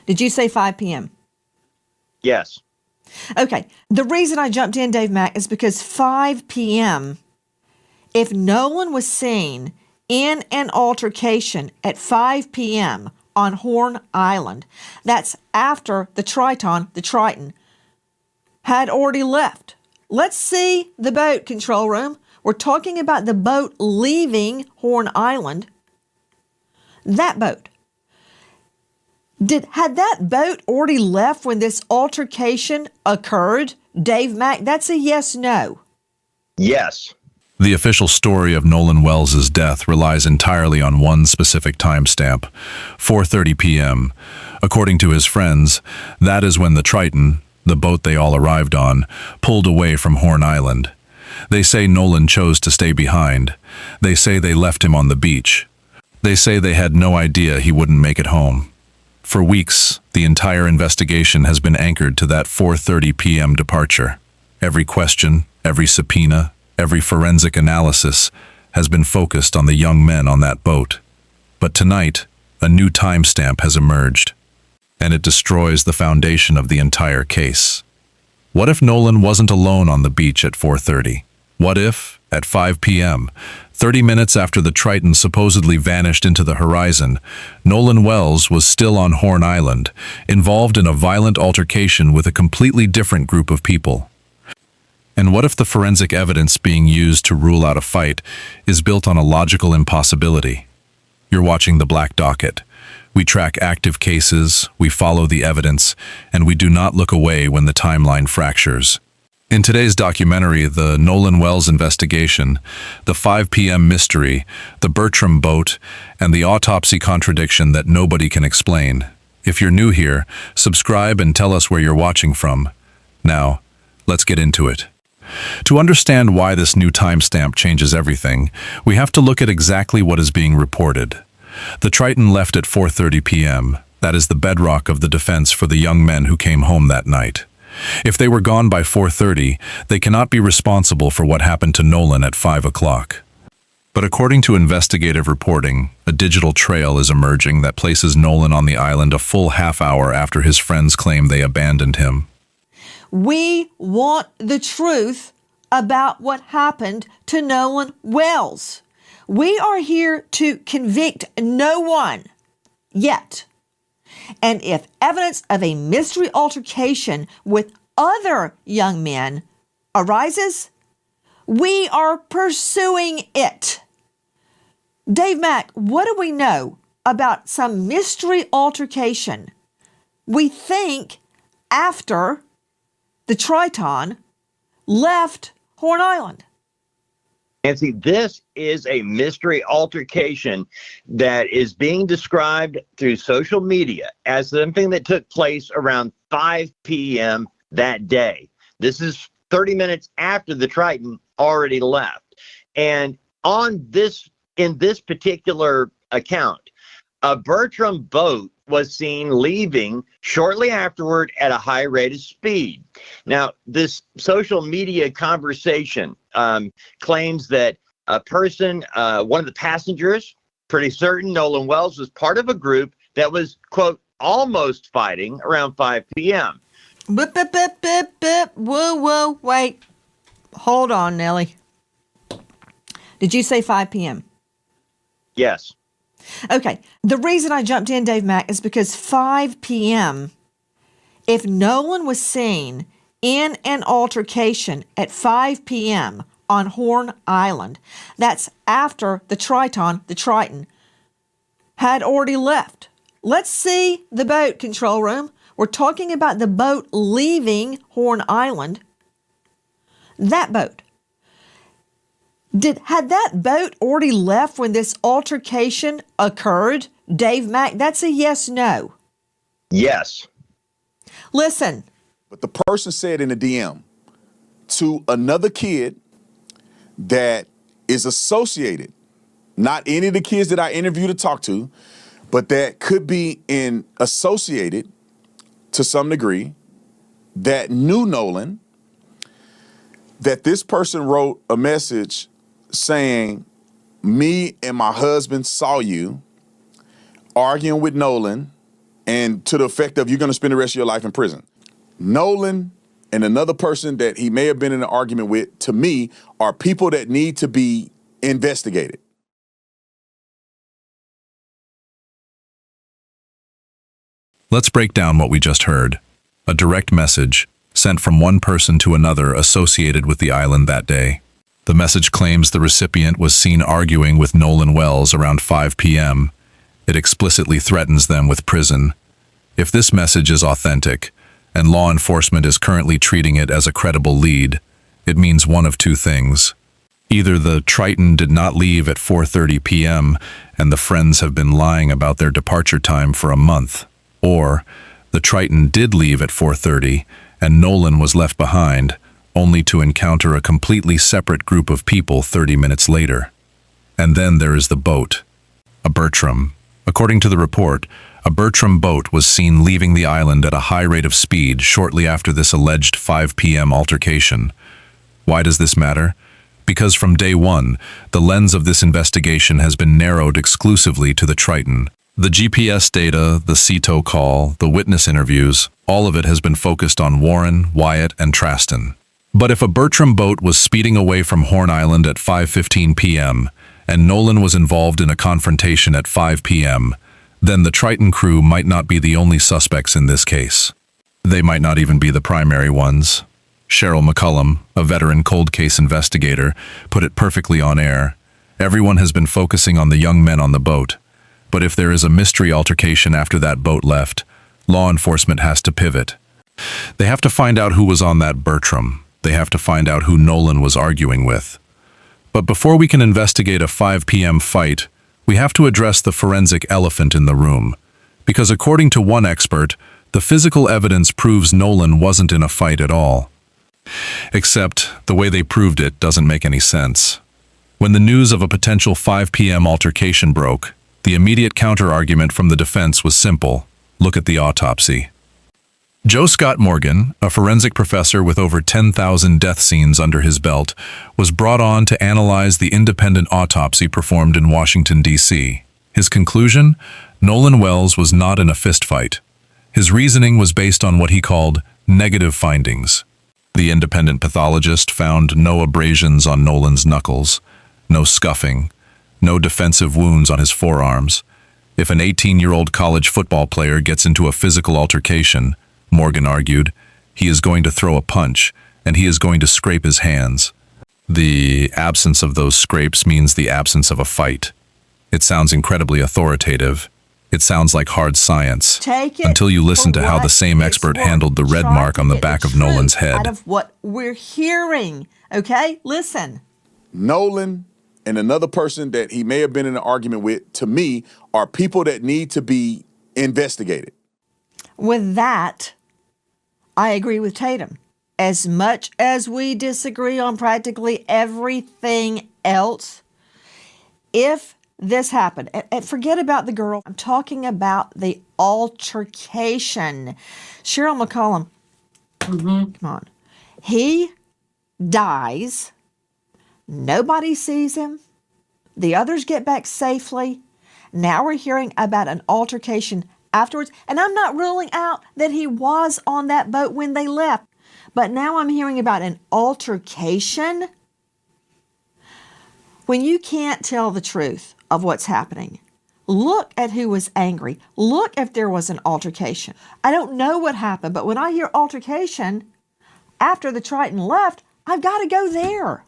Did you say 5 p.m.? Yes. Okay. The reason I jumped in, Dave Mack, is because 5 p.m., if Nolan was seen in an altercation at 5 p.m. on Horn Island, that's after the Triton, had already left. Let's see the boat, control room. We're talking about the boat leaving Horn Island. That boat. Had that boat already left when this altercation occurred? Dave Mack, that's a yes, no. Yes. The official story of Nolan Wells's death relies entirely on one specific timestamp, 4:30 p.m. According to his friends, that is when the Triton, the boat they all arrived on, pulled away from Horn Island. They say Nolan chose to stay behind. They say they left him on the beach. They say they had no idea he wouldn't make it home. For weeks, the entire investigation has been anchored to that 4:30 p.m. departure. Every question, every subpoena, every forensic analysis has been focused on the young men on that boat. But tonight, a new timestamp has emerged, and it destroys the foundation of the entire case. What if Nolan wasn't alone on the beach at 4:30? What if, at 5 p.m., 30 minutes after the Triton supposedly vanished into the horizon, Nolan Wells was still on Horn Island, involved in a violent altercation with a completely different group of people? And what if the forensic evidence being used to rule out a fight is built on a logical impossibility? You're watching the Black Docket. We track active cases, we follow the evidence, and we do not look away when the timeline fractures. In today's documentary, the Nolan Wells investigation, the 5 p.m. mystery, the Bertram boat, and the autopsy contradiction that nobody can explain. If you're new here, subscribe and tell us where you're watching from. Now, let's get into it. To understand why this new timestamp changes everything, we have to look at exactly what is being reported. The Triton left at 4:30 p.m. That is the bedrock of the defense for the young men who came home that night. If they were gone by 4:30, they cannot be responsible for what happened to Nolan at 5 o'clock. But according to investigative reporting, a digital trail is emerging that places Nolan on the island a full half hour after his friends claim they abandoned him. We want the truth about what happened to Nolan Wells. We are here to convict no one yet. And if evidence of a mystery altercation with other young men arises, we are pursuing it. Dave Mack, what do we know about some mystery altercation? We think after the Triton left Horn Island. Nancy, this is a mystery altercation that is being described through social media as something that took place around 5 p.m. that day. This is 30 minutes after the Triton already left. And in this particular account, a Bertram boat was seen leaving shortly afterward at a high rate of speed. Now, this social media conversation claims that a person, one of the passengers, pretty certain Nolan Wells was part of a group that was, quote, almost fighting around 5 p.m. Bip, bip, bip, bip, bip. Whoa, wait. Hold on, Nellie. Did you say 5 p.m.? Yes. Okay. The reason I jumped in, Dave Mack, is because 5 p.m., if Nolan was seen in an altercation at 5 p.m. on Horn Island, that's after the Triton, had already left. Let's see the boat, control room. We're talking about the boat leaving Horn Island. That boat. Had that boat already left when this altercation occurred? Dave Mack, that's a yes, no. Yes. Listen. But the person said in the DM to another kid that is associated, not any of the kids that I interviewed or talked to, but that could be associated to some degree, that knew Nolan, that this person wrote a message saying, me and my husband saw you arguing with Nolan and to the effect of you're going to spend the rest of your life in prison. Nolan and another person that he may have been in an argument with, to me, are people that need to be investigated. Let's break down what we just heard. A direct message sent from one person to another associated with the island that day. The message claims the recipient was seen arguing with Nolan Wells around 5 p.m. It explicitly threatens them with prison. If this message is authentic, and law enforcement is currently treating it as a credible lead, it means one of two things. Either the Triton did not leave at 4:30 p.m. and the friends have been lying about their departure time for a month, or the Triton did leave at 4:30 and Nolan was left behind, only to encounter a completely separate group of people 30 minutes later. And then there is the boat, a Bertram. According to the report, a Bertram boat was seen leaving the island at a high rate of speed shortly after this alleged 5 p.m. altercation. Why does this matter? Because from day one, the lens of this investigation has been narrowed exclusively to the Triton. The GPS data, the CETO call, the witness interviews, all of it has been focused on Warren, Wyatt, and Traston. But if a Bertram boat was speeding away from Horn Island at 5:15 p.m., and Nolan was involved in a confrontation at 5 p.m., then the Triton crew might not be the only suspects in this case. They might not even be the primary ones. Cheryl McCullum, a veteran cold case investigator, put it perfectly on air. Everyone has been focusing on the young men on the boat. But if there is a mystery altercation after that boat left, law enforcement has to pivot. They have to find out who was on that Bertram. They have to find out who Nolan was arguing with. But before we can investigate a 5 p.m. fight, we have to address the forensic elephant in the room. Because according to one expert, the physical evidence proves Nolan wasn't in a fight at all. Except the way they proved it doesn't make any sense. When the news of a potential 5 p.m. altercation broke, the immediate counter-argument from the defense was simple. Look at the autopsy. Joe Scott Morgan, a forensic professor with over 10,000 death scenes under his belt, was brought on to analyze the independent autopsy performed in Washington, D.C. His conclusion? Nolan Wells was not in a fistfight. His reasoning was based on what he called negative findings. The independent pathologist found no abrasions on Nolan's knuckles, no scuffing, no defensive wounds on his forearms. If an 18-year-old college football player gets into a physical altercation, Morgan argued, he is going to throw a punch, and he is going to scrape his hands. The absence of those scrapes means the absence of a fight. It sounds incredibly authoritative. It sounds like hard science. Take it until you listen to how the same it's expert worth. handled the red Try mark to on the get back of truth Nolan's head. Out of what we're hearing, okay? Listen. Nolan and another person that he may have been in an argument with, to me, are people that need to be investigated. With that, I agree with Tatum. As much as we disagree on practically everything else, if this happened, and forget about the girl, I'm talking about the altercation. Cheryl McCollum, come on. He dies. Nobody sees him. The others get back safely. Now we're hearing about an altercation afterwards. And I'm not ruling out that he was on that boat when they left. But now I'm hearing about an altercation. When you can't tell the truth of what's happening, look at who was angry. Look if there was an altercation. I don't know what happened, but when I hear altercation after the Triton left, I've got to go there.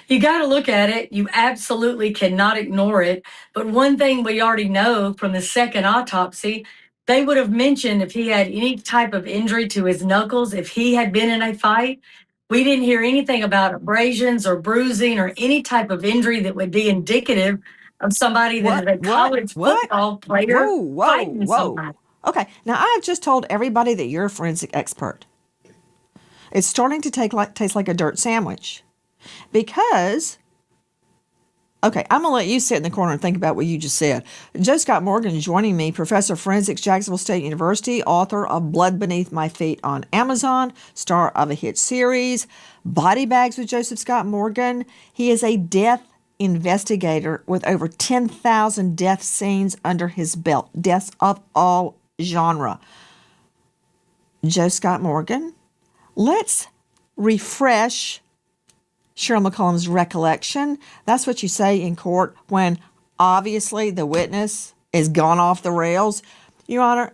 You got to look at it. You absolutely cannot ignore it. But one thing we already know from the second autopsy, they would have mentioned if he had any type of injury to his knuckles, if he had been in a fight. We didn't hear anything about abrasions or bruising or any type of injury that would be indicative of somebody that is a college football player fighting somebody. Okay, now I have just told everybody that you're a forensic expert. It's starting to taste like a dirt sandwich. Because, okay, I'm going to let you sit in the corner and think about what you just said. Joe Scott Morgan is joining me, professor of forensics, Jacksonville State University, author of Blood Beneath My Feet on Amazon, star of a hit series, Body Bags with Joseph Scott Morgan. He is a death investigator with over 10,000 death scenes under his belt, deaths of all genre. Joe Scott Morgan, let's refresh Cheryl McCollum's recollection. That's what you say in court when obviously the witness is gone off the rails. Your Honor,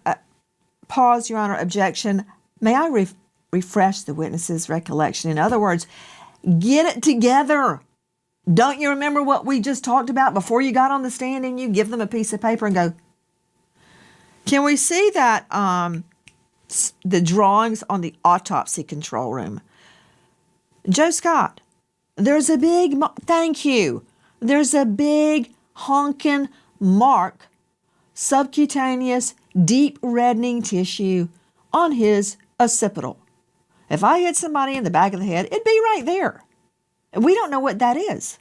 pause, Your Honor, objection. May I refresh the witness's recollection? In other words, get it together. Don't you remember what we just talked about before you got on the stand and you give them a piece of paper and go, can we see that, the drawings on the autopsy control room? Joe Scott, there's a big, thank you. There's a big honking mark, subcutaneous, deep reddening tissue on his occipital. If I hit somebody in the back of the head, it'd be right there. We don't know what that is.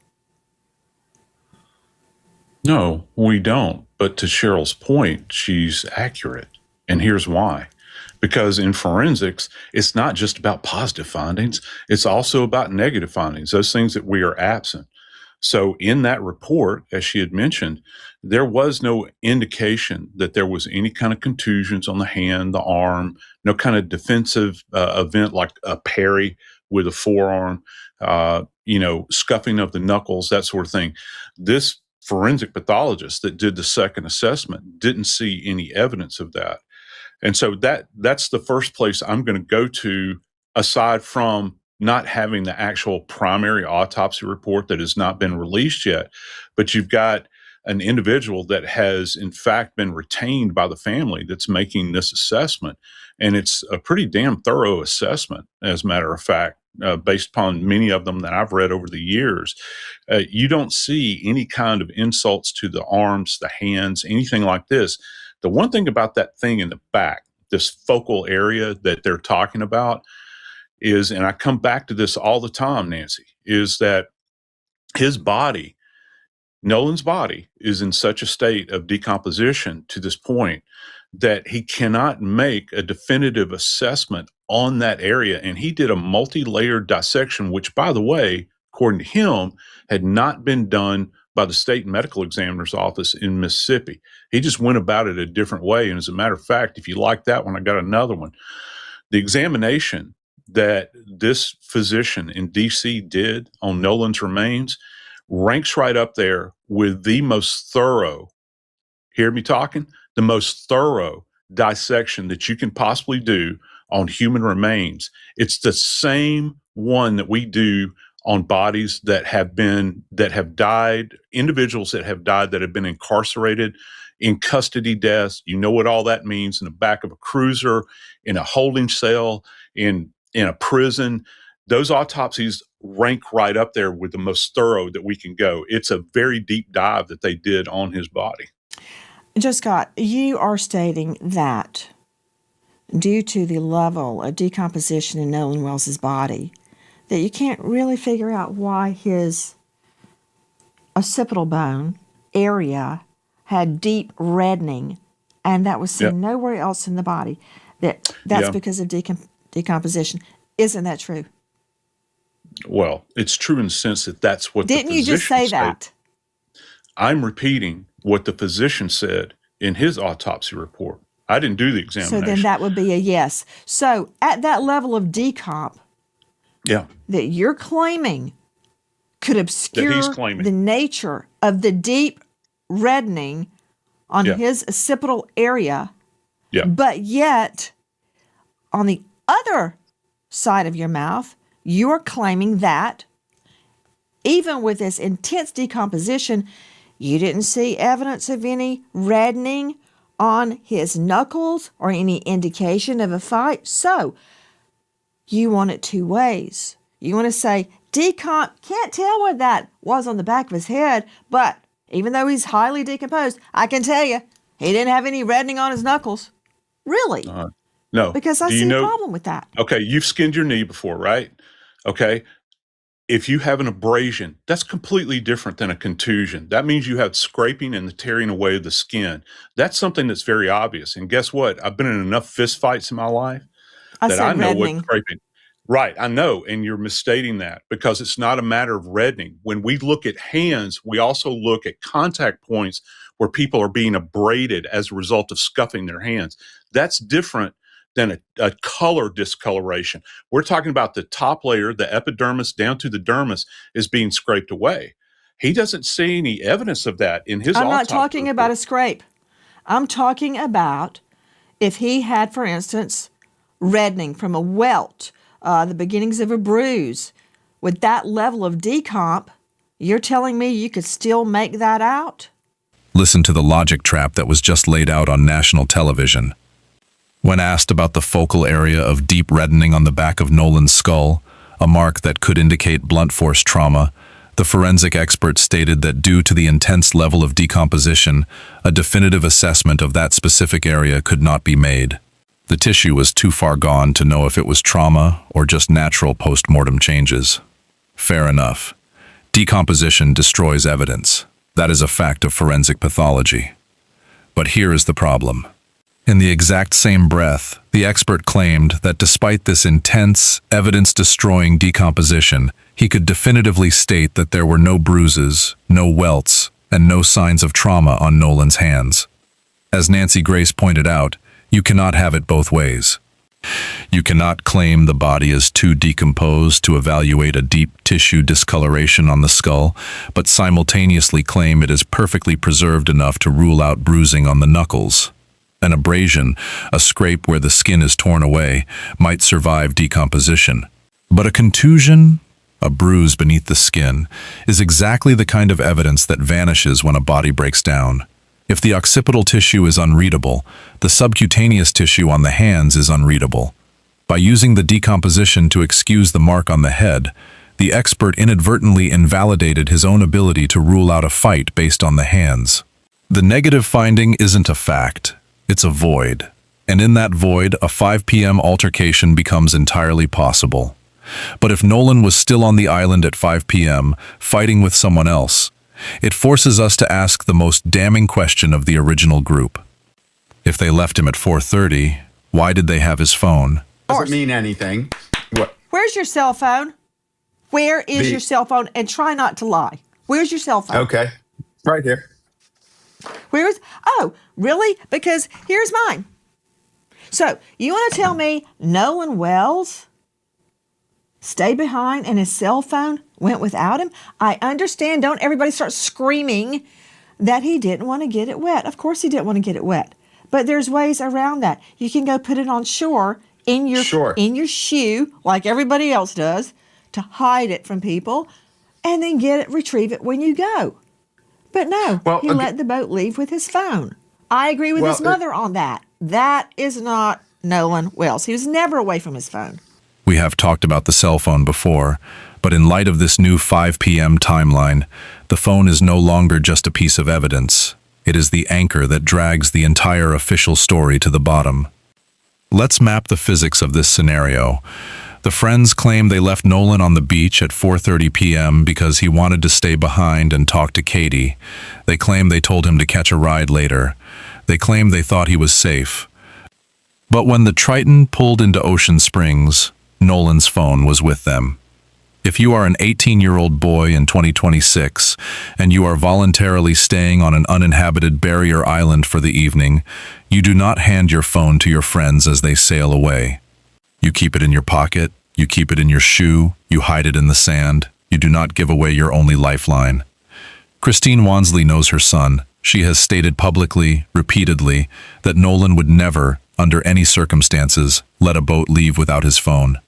No, we don't. But to Cheryl's point, she's accurate. And here's why. Because in forensics, it's not just about positive findings. It's also about negative findings, those things that we are absent. So in that report, as she had mentioned, there was no indication that there was any kind of contusions on the hand, the arm, no kind of defensive event like a parry with a forearm, scuffing of the knuckles, that sort of thing. This forensic pathologist that did the second assessment didn't see any evidence of that. And so that's the first place I'm going to go to, aside from not having the actual primary autopsy report that has not been released yet. But you've got an individual that has, in fact, been retained by the family that's making this assessment. And it's a pretty damn thorough assessment, as a matter of fact, based upon many of them that I've read over the years. You don't see any kind of insults to the arms, the hands, anything like this. The one thing about that thing in the back, this focal area that they're talking about is, and I come back to this all the time, Nancy, is that his body, Nolan's body, is in such a state of decomposition to this point that he cannot make a definitive assessment on that area. And he did a multi-layered dissection, which, by the way, according to him, had not been done by the state medical examiner's office in Mississippi. He just went about it a different way. And as a matter of fact, if you like that one, I got another one. The examination that this physician in D.C. did on Nolan's remains ranks right up there with the most thorough, hear me talking, the most thorough dissection that you can possibly do on human remains. It's the same one that we do on bodies that have died, individuals that have died that have been incarcerated, in custody deaths. You know what all that means: in the back of a cruiser, in a holding cell, in a prison. Those autopsies rank right up there with the most thorough that we can go. It's a very deep dive that they did on his body. Joe Scott, you are stating that due to the level of decomposition in Nolan Wells's body, that you can't really figure out why his occipital bone area had deep reddening, and that was seen nowhere else in the body. That's because of decomposition. Isn't that true? Well, it's true in the sense that that's what Didn't the you just say said. that? I'm repeating what the physician said in his autopsy report. I didn't do the examination. So then that would be a yes. So at that level of decomp that you're claiming could obscure the nature of the deep reddening on his occipital area, but yet on the other side of your mouth, you're claiming that even with this intense decomposition, you didn't see evidence of any reddening on his knuckles or any indication of a fight. So you want it two ways. You want to say, decomp, can't tell what that was on the back of his head, but even though he's highly decomposed, I can tell you, he didn't have any reddening on his knuckles. Really? No. Because I see a problem with that. Okay, you've skinned your knee before, right? Okay. If you have an abrasion, that's completely different than a contusion. That means you have scraping and the tearing away of the skin. That's something that's very obvious. And guess what? I've been in enough fist fights in my life that I know what scraping. Right, I know, and you're misstating that because it's not a matter of reddening. When we look at hands, we also look at contact points where people are being abraded as a result of scuffing their hands. That's different than a color discoloration. We're talking about the top layer, the epidermis down to the dermis, is being scraped away. He doesn't see any evidence of that in his I'm not autopsy talking about a report. scrape. I'm talking about if he had, for instance, reddening from a welt, the beginnings of a bruise. With that level of decomp, you're telling me you could still make that out? Listen to the logic trap that was just laid out on national television. When asked about the focal area of deep reddening on the back of Nolan's skull, a mark that could indicate blunt force trauma, the forensic expert stated that due to the intense level of decomposition, a definitive assessment of that specific area could not be made. The tissue was too far gone to know if it was trauma or just natural post-mortem changes. Fair enough. Decomposition destroys evidence. That is a fact of forensic pathology. But here is the problem. In the exact same breath, the expert claimed that despite this intense, evidence-destroying decomposition, he could definitively state that there were no bruises, no welts, and no signs of trauma on Nolan's hands. As Nancy Grace pointed out, you cannot have it both ways. You cannot claim the body is too decomposed to evaluate a deep tissue discoloration on the skull, but simultaneously claim it is perfectly preserved enough to rule out bruising on the knuckles. An abrasion, a scrape where the skin is torn away, might survive decomposition. But a contusion, a bruise beneath the skin, is exactly the kind of evidence that vanishes when a body breaks down. If the occipital tissue is unreadable, the subcutaneous tissue on the hands is unreadable. By using the decomposition to excuse the mark on the head, the expert inadvertently invalidated his own ability to rule out a fight based on the hands. The negative finding isn't a fact, it's a void. And in that void, a 5 p.m. altercation becomes entirely possible. But if Nolan was still on the island at 5 p.m., fighting with someone else, it forces us to ask the most damning question of the original group. If they left him at 4:30, why did they have his phone? Doesn't mean anything. What? Where's your cell phone? Where is your cell phone? And try not to lie. Where's your cell phone? Okay. Right here. Where's, oh, really? Because here's mine. So, you want to tell me Nolan Wells stayed behind and his cell phone went without him? I understand. Don't everybody start screaming that he didn't want to get it wet. Of course he didn't want to get it wet. But there's ways around that. You can go put it on shore in your shoe, like everybody else does, to hide it from people, and then retrieve it when you go. But no, he let the boat leave with his phone. I agree with his mother on that. That is not Nolan Wells. He was never away from his phone. We have talked about the cell phone before, but in light of this new 5 p.m. timeline, the phone is no longer just a piece of evidence. It is the anchor that drags the entire official story to the bottom. Let's map the physics of this scenario. The friends claim they left Nolan on the beach at 4:30 p.m. because he wanted to stay behind and talk to Katie. They claim they told him to catch a ride later. They claim they thought he was safe. But when the Triton pulled into Ocean Springs, Nolan's phone was with them. If you are an 18-year-old boy in 2026 and you are voluntarily staying on an uninhabited barrier island for the evening, you do not hand your phone to your friends as they sail away. You keep it in your pocket, you keep it in your shoe, you hide it in the sand. You do not give away your only lifeline. Christine Wansley knows her son. She has stated publicly, repeatedly, that Nolan would never, under any circumstances, let a boat leave without his phone.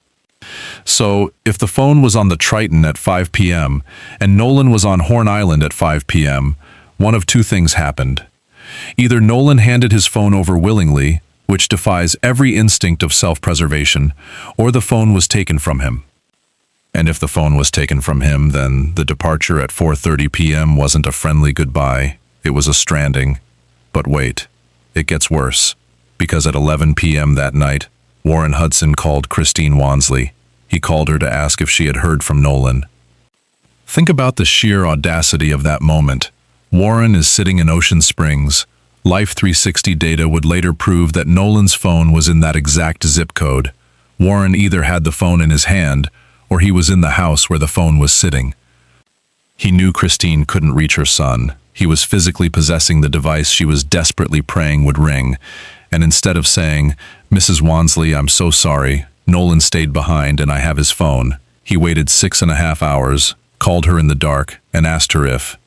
So, if the phone was on the Triton at 5 p.m. and Nolan was on Horn Island at 5 p.m., one of two things happened. Either Nolan handed his phone over willingly, which defies every instinct of self-preservation, or the phone was taken from him. And if the phone was taken from him, then the departure at 4:30 p.m. wasn't a friendly goodbye, it was a stranding. But wait, it gets worse, because at 11 p.m. that night, Warren Hudson called Christine Wansley. He called her to ask if she had heard from Nolan. Think about the sheer audacity of that moment. Warren is sitting in Ocean Springs. Life 360 data would later prove that Nolan's phone was in that exact zip code. Warren either had the phone in his hand or he was in the house where the phone was sitting. He knew Christine couldn't reach her son. He was physically possessing the device she was desperately praying would ring, and instead of saying, "Mrs. Wansley, I'm so sorry, Nolan stayed behind and I have his phone," he waited 6.5 hours, called her in the dark, and asked her if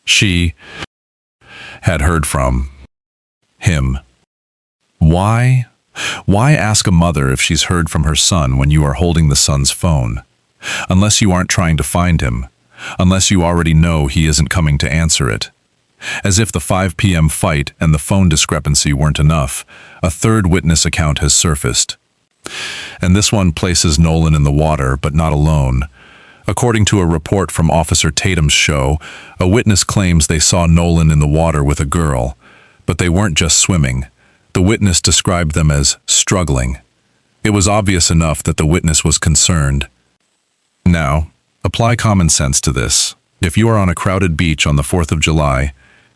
she had heard from him. Why? Why ask a mother if she's heard from her son when you are holding the son's phone? Unless you aren't trying to find him. Unless you already know he isn't coming to answer it. As if the 5 p.m. fight and the phone discrepancy weren't enough, a third witness account has surfaced. And this one places Nolan in the water, but not alone. According to a report from Officer Tatum's show, a witness claims they saw Nolan in the water with a girl, but they weren't just swimming. The witness described them as struggling. It was obvious enough that the witness was concerned. Now, apply common sense to this. If you are on a crowded beach on the 4th of July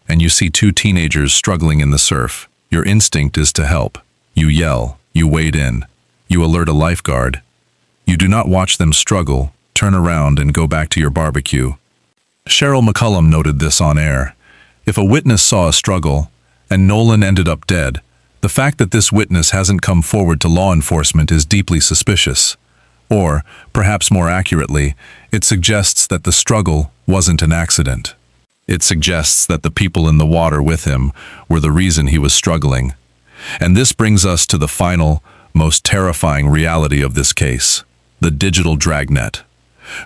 and you see 2 teenagers struggling in the surf, your instinct is to help. You yell, you wade in, you alert a lifeguard. You do not watch them struggle, turn around and go back to your barbecue. Cheryl McCullum noted this on air. If a witness saw a struggle and Nolan ended up dead, the fact that this witness hasn't come forward to law enforcement is deeply suspicious. Or, perhaps more accurately, it suggests that the struggle wasn't an accident. It suggests that the people in the water with him were the reason he was struggling. And this brings us to the final, most terrifying reality of this case, the digital dragnet.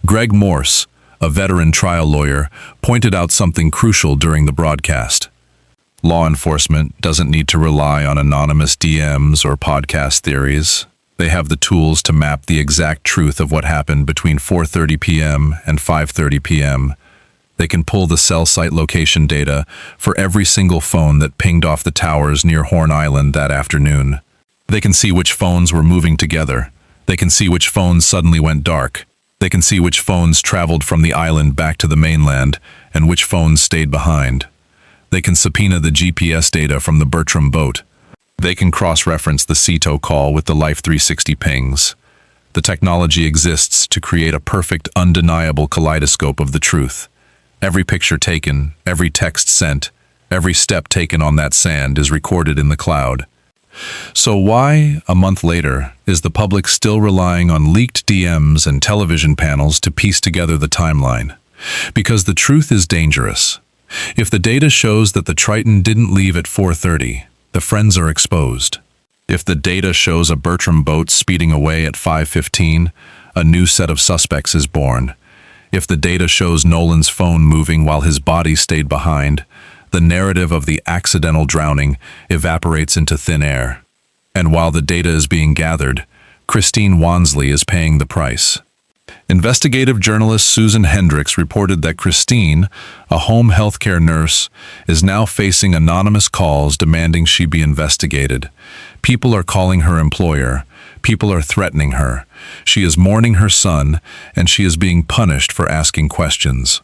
Greg Morse, a veteran trial lawyer, pointed out something crucial during the broadcast. Law enforcement doesn't need to rely on anonymous DMs or podcast theories. They have the tools to map the exact truth of what happened between 4:30 p.m. and 5:30 p.m. They can pull the cell site location data for every single phone that pinged off the towers near Horn Island that afternoon. They can see which phones were moving together. They can see which phones suddenly went dark. They can see which phones traveled from the island back to the mainland and which phones stayed behind. They can subpoena the GPS data from the Bertram boat. They can cross-reference the CETO call with the Life 360 pings. The technology exists to create a perfect, undeniable kaleidoscope of the truth. Every picture taken, every text sent, every step taken on that sand is recorded in the cloud. So why, a month later, is the public still relying on leaked DMs and television panels to piece together the timeline? Because the truth is dangerous. If the data shows that the Triton didn't leave at 4:30, the friends are exposed. If the data shows a Bertram boat speeding away at 5:15, a new set of suspects is born. If the data shows Nolan's phone moving while his body stayed behind, the narrative of the accidental drowning evaporates into thin air. And while the data is being gathered, Christine Wansley is paying the price. Investigative journalist Susan Hendricks reported that Christine, a home healthcare nurse, is now facing anonymous calls demanding she be investigated. People are calling her employer. People are threatening her. She is mourning her son, and she is being punished for asking questions.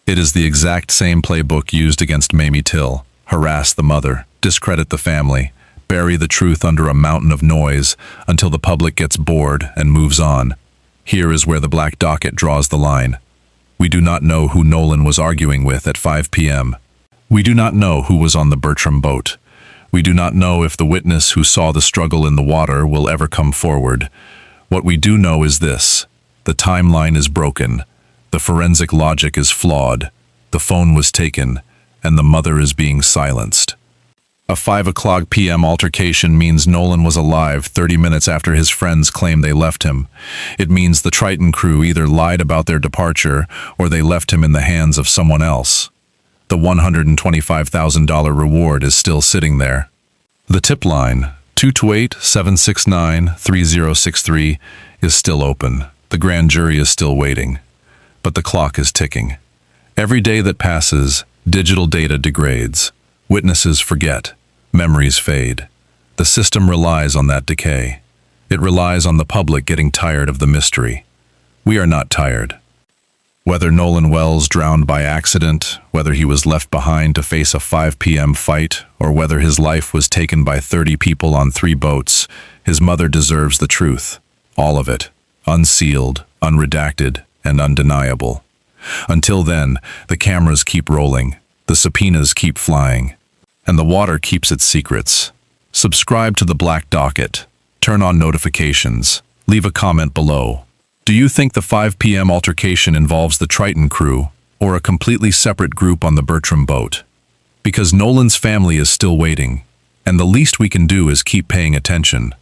It is the exact same playbook used against Mamie Till. Harass the mother, discredit the family, bury the truth under a mountain of noise until the public gets bored and moves on. Here is where the black docket draws the line. We do not know who Nolan was arguing with at 5 p.m. We do not know who was on the Bertram boat. We do not know if the witness who saw the struggle in the water will ever come forward. What we do know is this: the timeline is broken, the forensic logic is flawed, the phone was taken, and the mother is being silenced. A 5 p.m. altercation means Nolan was alive 30 minutes after his friends claim they left him. It means the Triton crew either lied about their departure or they left him in the hands of someone else. The $125,000 reward is still sitting there. The tip line, 228-769-3063, is still open. The grand jury is still waiting. But the clock is ticking. Every day that passes, digital data degrades. Witnesses forget. Memories fade. The system relies on that decay. It relies on the public getting tired of the mystery. We are not tired. Whether Nolan Wells drowned by accident, whether he was left behind to face a 5 p.m. fight, or whether his life was taken by 30 people on 3 boats, His mother deserves the truth. All of it. Unsealed, unredacted, and undeniable. Until then, the cameras keep rolling, the subpoenas keep flying, and the water keeps its secrets. Subscribe to the Black Docket. Turn on notifications. Leave a comment below. Do you think the 5 p.m. altercation involves the Triton crew or a completely separate group on the Bertram boat? Because Nolan's family is still waiting, and the least we can do is keep paying attention.